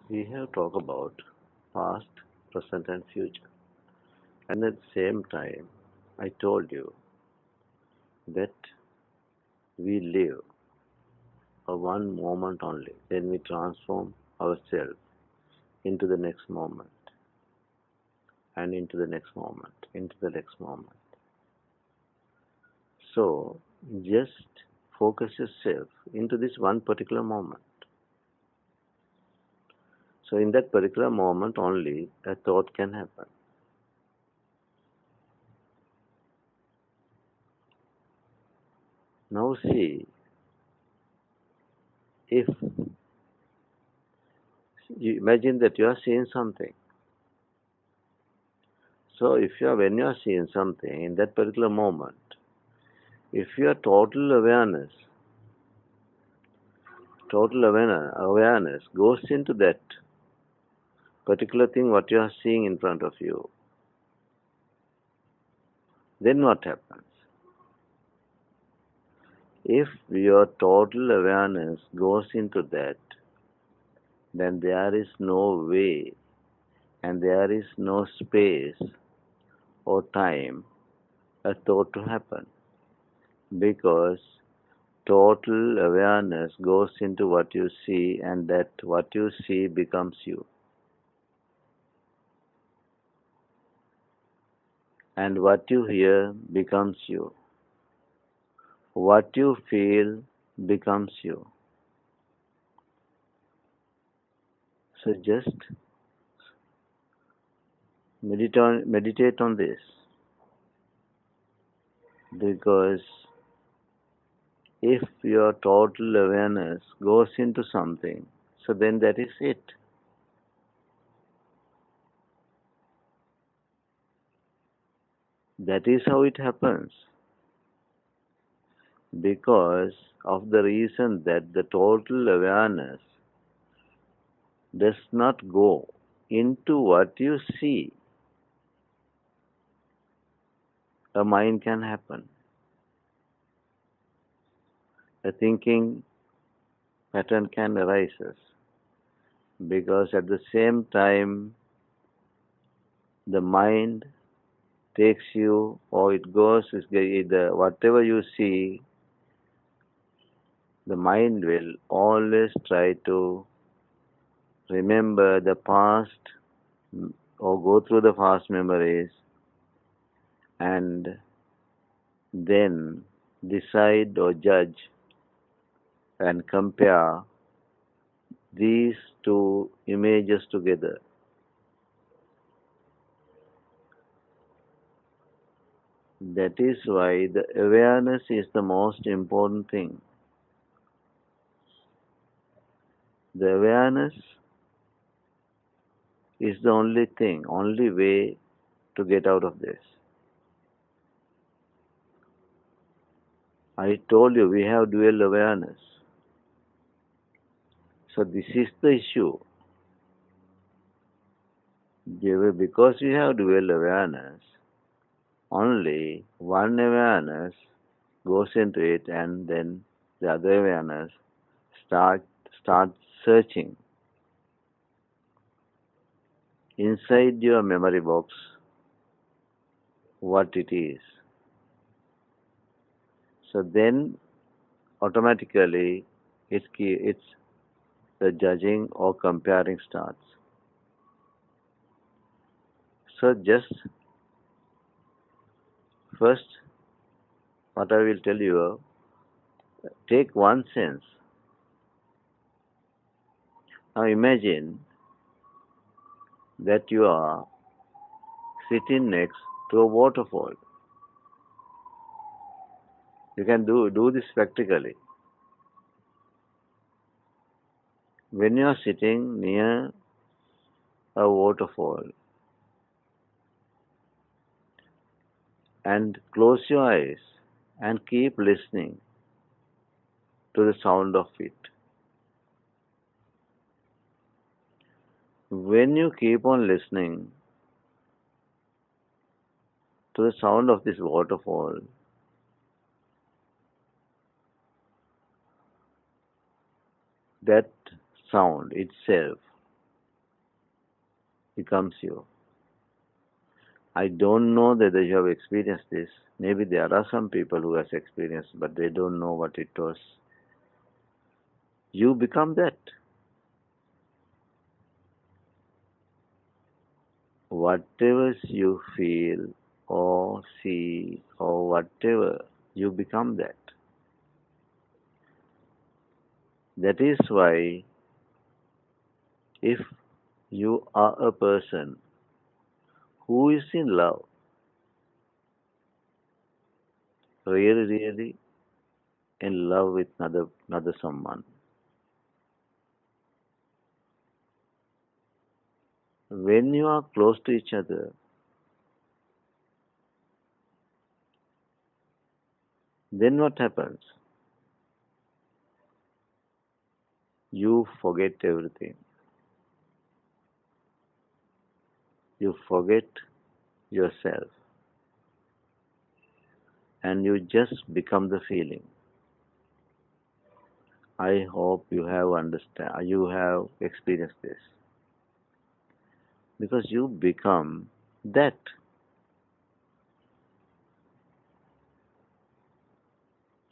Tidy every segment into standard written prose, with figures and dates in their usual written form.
We have talked about past, present, and future. And at the same time, I told you that we live for one moment only. Then we transform ourselves into the next moment, and into the next moment, into the next moment. So just focus yourself into this one particular moment. So in that particular moment only, a thought can happen. Now see, if you imagine that you are seeing something. So when you are seeing something in that particular moment, if your total awareness goes into that particular thing what you are seeing in front of you, then what happens? If your total awareness goes into that, then there is no way and there is no space or time a thought to happen, because total awareness goes into what you see, and that what you see becomes you. And what you hear becomes you. What you feel becomes you. So just meditate on this, because if your total awareness goes into something, so then that is it. That is how it happens, because of the reason that the total awareness does not go into what you see, a mind can happen. A thinking pattern can arise, because at the same time the mind takes you, or it goes with whatever you see, the mind will always try to remember the past, or go through the past memories, and then decide or judge and compare these two images together. That is why the awareness is the most important thing. The awareness is the only way to get out of this. I told you we have dual awareness. So this is the issue. Because we have dual awareness, only one awareness goes into it, and then the other awareness start searching inside your memory box what it is. So then automatically it's the judging or comparing starts. So just first, what I will tell you, take one sense. Now imagine that you are sitting next to a waterfall. You can do this practically. When you are sitting near a waterfall and close your eyes and keep listening to the sound of it. When you keep on listening to the sound of this waterfall, that sound itself becomes you. I don't know whether you have experienced this. Maybe there are some people who has experienced, but they don't know what it was. You become that. Whatever you feel or see or whatever, you become that. That is why if you are a person who is in love, really in love with another someone, when you are close to each other, then what happens? You forget everything. You forget yourself and you just become the feeling. I hope you have experienced this because you become that.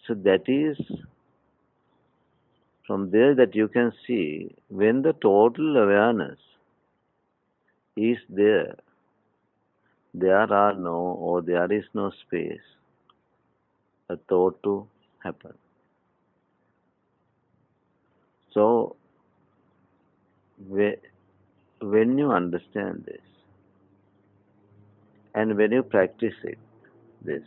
So that is from there that you can see when the total awareness is there, there is no space, a thought to happen. So when you understand this and when you practice this,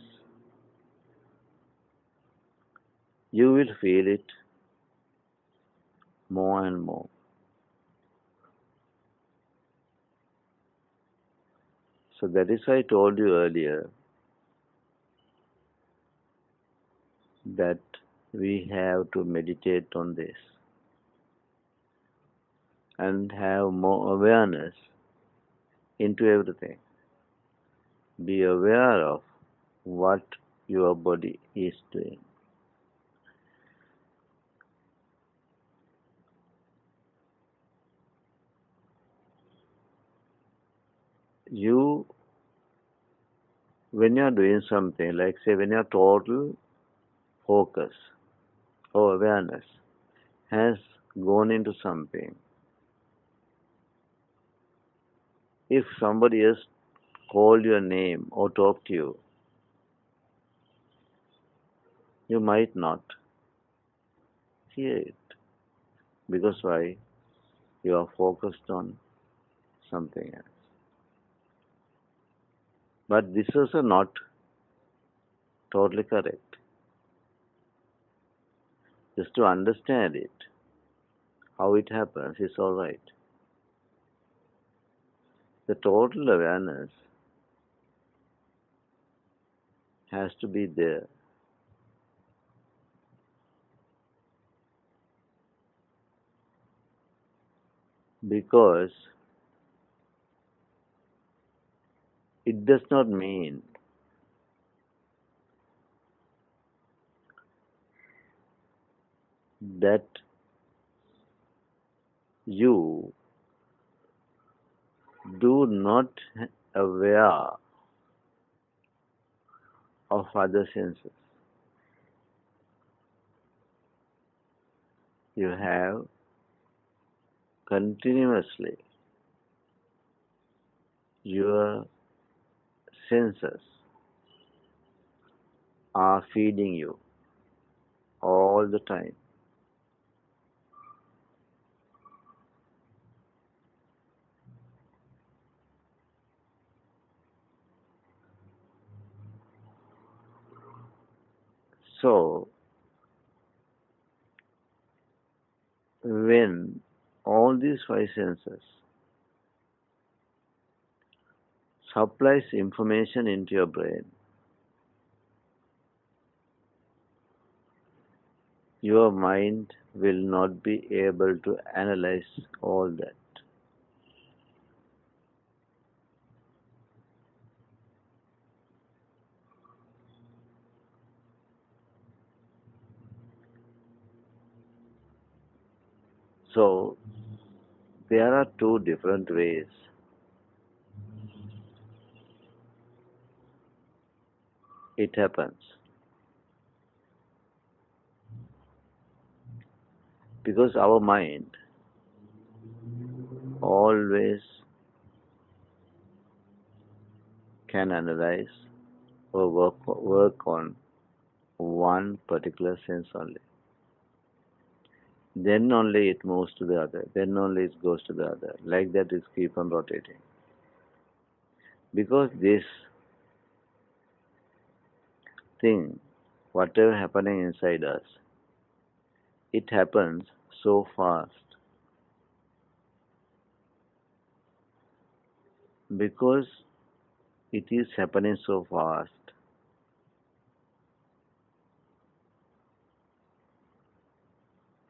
you will feel it more and more. So that is why I told you earlier that we have to meditate on this and have more awareness into everything. Be aware of what your body is doing. You, when you are doing something, like say when your total focus or awareness has gone into something, if somebody else called your name or talked to you, you might not hear it. Because why? You are focused on something else. But this is also not totally correct. Just to understand it, how it happens is alright. The total awareness has to be there. Because it does not mean that you do not aware of other senses. You have continuously your senses are feeding you all the time. So, when all these five senses supplies information into your brain, your mind will not be able to analyze all that. So, there are two different ways it happens. Because our mind always can analyze or work on one particular sense only. Then only it moves to the other. Then only it goes to the other. Like that, it keep on rotating. Because this thing, whatever happening inside us, it happens so fast. Because it is happening so fast,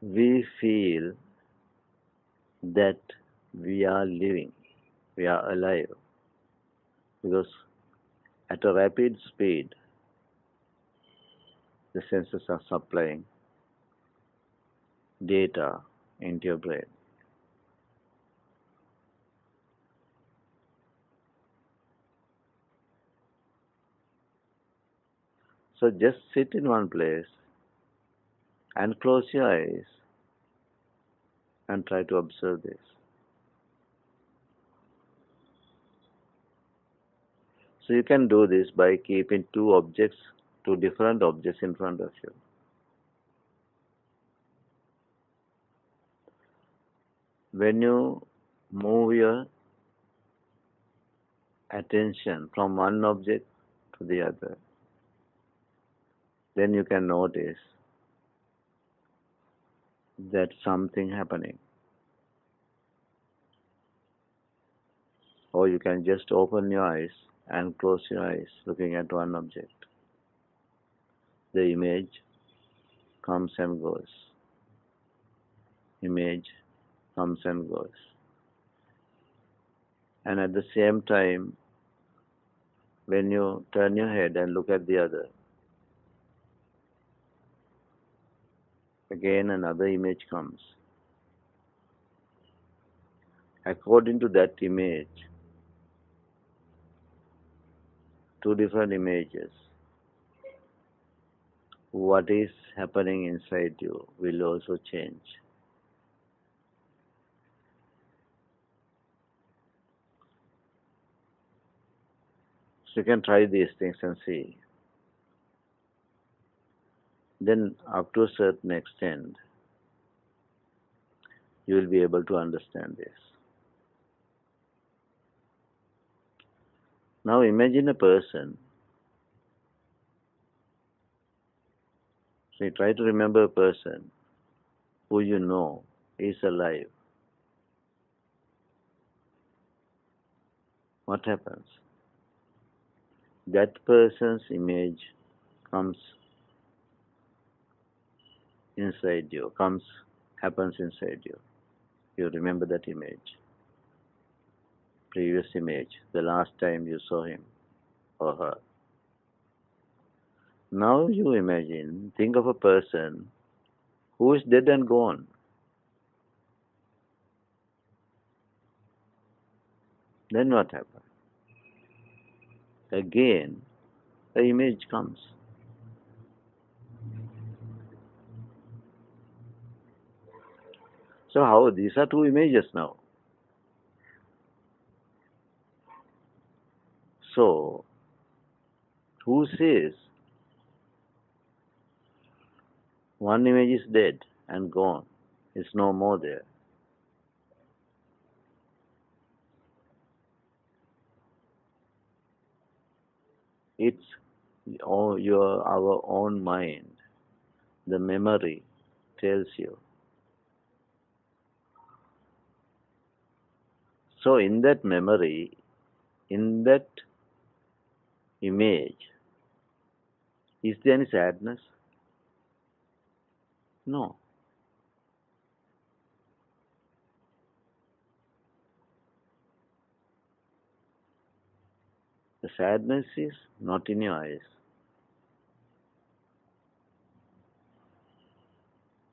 we feel that we are living, we are alive. Because at a rapid speed, the senses are supplying data into your brain. So just sit in one place and close your eyes and try to observe this. So you can do this by keeping two different objects in front of you. When you move your attention from one object to the other, then you can notice that something happening. Or you can just open your eyes and close your eyes looking at one object. The image comes and goes. Image comes and goes. And at the same time, when you turn your head and look at the other, again another image comes. According to that image, two different images, what is happening inside you will also change. So you can try these things and see. Then up to a certain extent, you will be able to understand this. Now imagine a person. So you try to remember a person who you know is alive. What happens? That person's image comes inside you, happens inside you. You remember that image, previous image, the last time you saw him or her. Now you imagine, think of a person who is dead and gone. Then what happens? Again, the image comes. So how? These are two images now. So, who says one image is dead and gone? It's no more there. It's our own mind. The memory tells you. So in that memory, in that image, is there any sadness? No. The sadness is not in your eyes,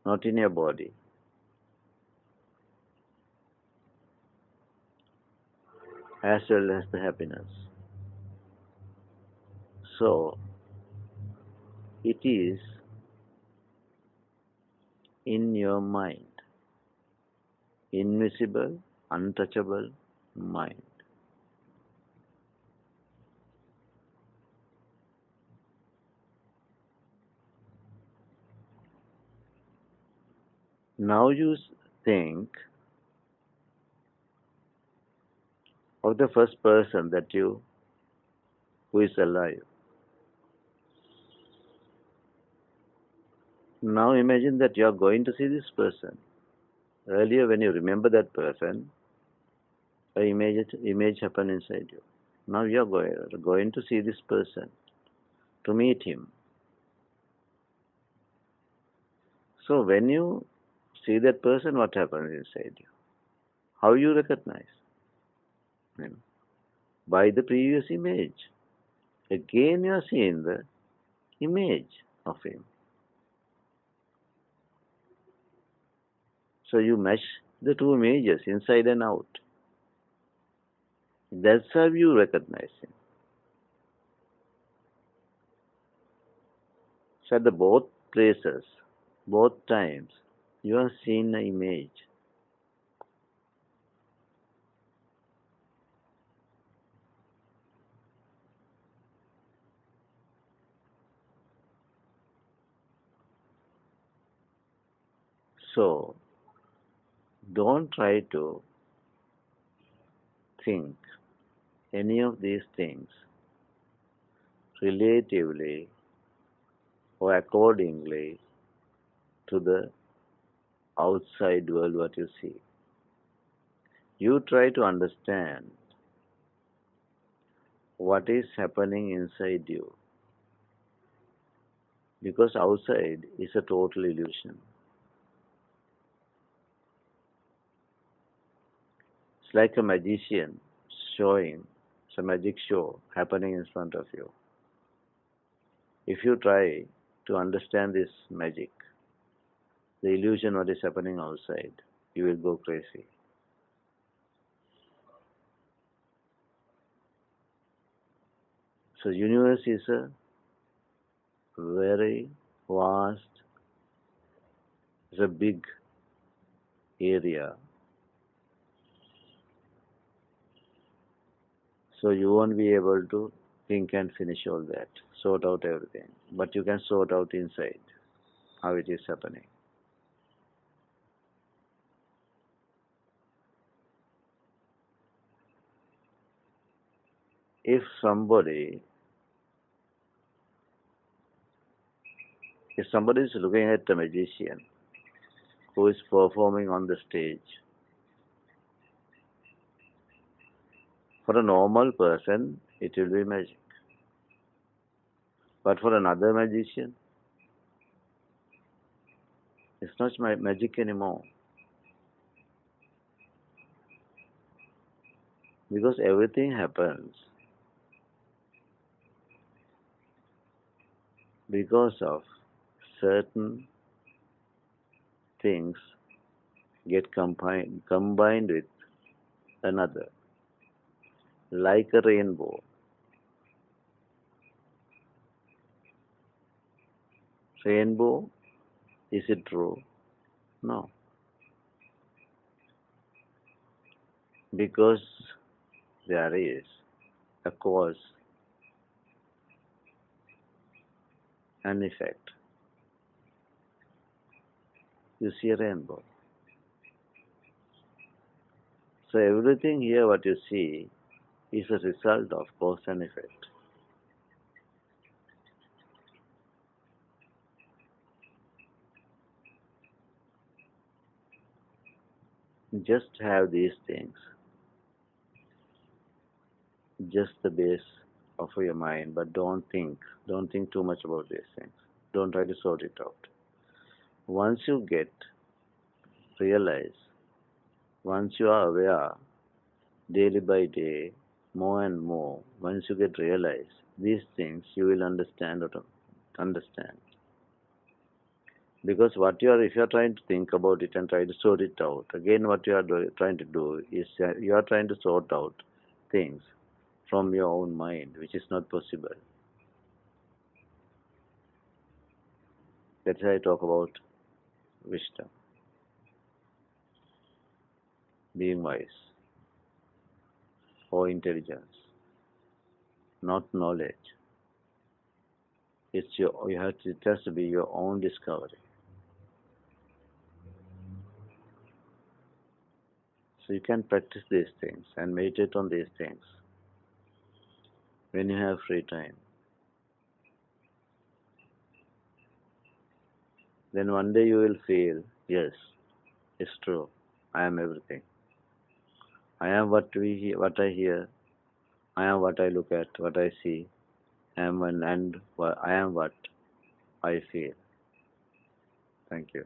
not in your body. As well as the happiness. So, It is in your mind, invisible, untouchable mind. Now you think of the first person that you who is alive. Now imagine that you are going to see this person. Earlier, when you remember that person, an image happened inside you. Now you are going to see this person, to meet him. So when you see that person, what happens inside you? How you recognize? You know, by the previous image. Again you are seeing the image of him. So you mesh the two images inside and out. That's how you recognize him. So at the both places, both times, you are seeing the image. So don't try to think any of these things relatively or accordingly to the outside world what you see. You try to understand what is happening inside you because outside is a total illusion. It's like a magician showing some magic show happening in front of you. If you try to understand this magic, the illusion what is happening outside, you will go crazy. So universe is a very vast, it's a big area. So you won't be able to think and finish all that, sort out everything. But you can sort out inside how it is happening. If somebody is looking at a magician who is performing on the stage, for a normal person, it will be magic. But for another magician, it's not magic anymore. Because everything happens because of certain things get combined with another, like a rainbow. Rainbow, is it true? No. Because there is a cause and effect. You see a rainbow. So everything here what you see is a result of cause and effect. Just have these things, just the base of your mind, but don't think too much about these things. Don't try to sort it out. Once you realize, once you are aware, daily by day, more and more, once you realize these things, you will understand. Because if you are trying to think about it and try to sort it out, again what you are trying to do is you are trying to sort out things from your own mind, which is not possible. That's why I talk about wisdom, being wise, or intelligence, not knowledge. It's your you have to it has to be your own discovery. So you can practice these things and meditate on these things when you have free time. Then one day you will feel, yes, it's true. I am everything. I am what I hear. I am what I look at, what I see. I am what I feel. Thank you.